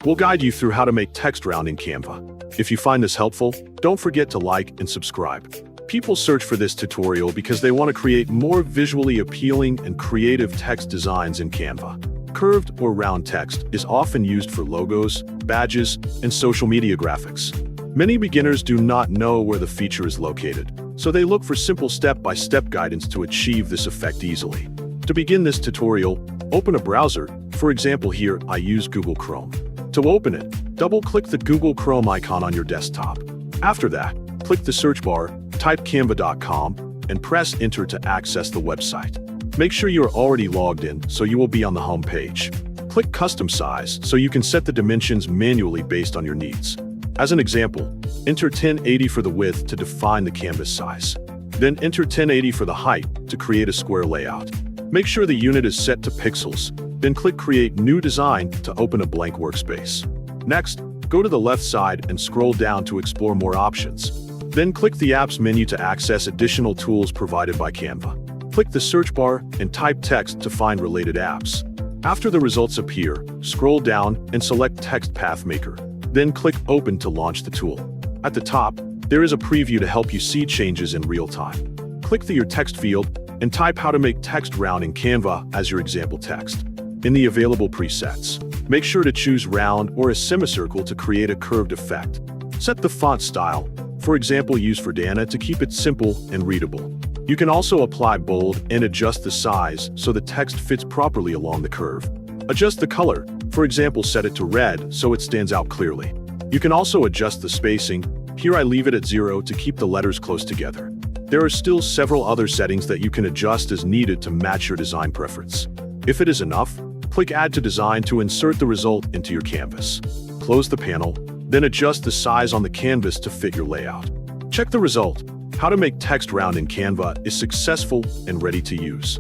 We'll guide you through how to make text round in Canva. If you find this helpful, don't forget to like and subscribe. People search for this tutorial because they want to create more visually appealing and creative text designs in Canva. Curved or round text is often used for logos, badges, and social media graphics. Many beginners do not know where the feature is located, so they look for simple step-by-step guidance to achieve this effect easily. To begin this tutorial, open a browser. For example, here I use Google Chrome. To open it, double-click the Google Chrome icon on your desktop. After that, click the search bar, type canva.com, and press enter to access the website. Make sure you are already logged in so you will be on the home page. Click Custom Size so you can set the dimensions manually based on your needs. As an example, enter 1080 for the width to define the canvas size. Then enter 1080 for the height to create a square layout. Make sure the unit is set to pixels, then click Create New Design to open a blank workspace. Next, go to the left side and scroll down to explore more options. Then click the Apps menu to access additional tools provided by Canva. Click the search bar and type text to find related apps. After the results appear, scroll down and select Text Path Maker. Then click Open to launch the tool. At the top, there is a preview to help you see changes in real time. Click Your text field and type how to make text round in Canva as your example text. In the available presets, make sure to choose round or a semicircle to create a curved effect. Set the font style, for example use Verdana to keep it simple and readable. You can also apply bold and adjust the size so the text fits properly along the curve. Adjust the color, for example set it to red so it stands out clearly. You can also adjust the spacing. Here I leave it at 0 to keep the letters close together. There are still several other settings that you can adjust as needed to match your design preference. If it is enough, click Add to Design to insert the result into your canvas. Close the panel, then adjust the size on the canvas to fit your layout. Check the result. How to make text round in Canva is successful and ready to use.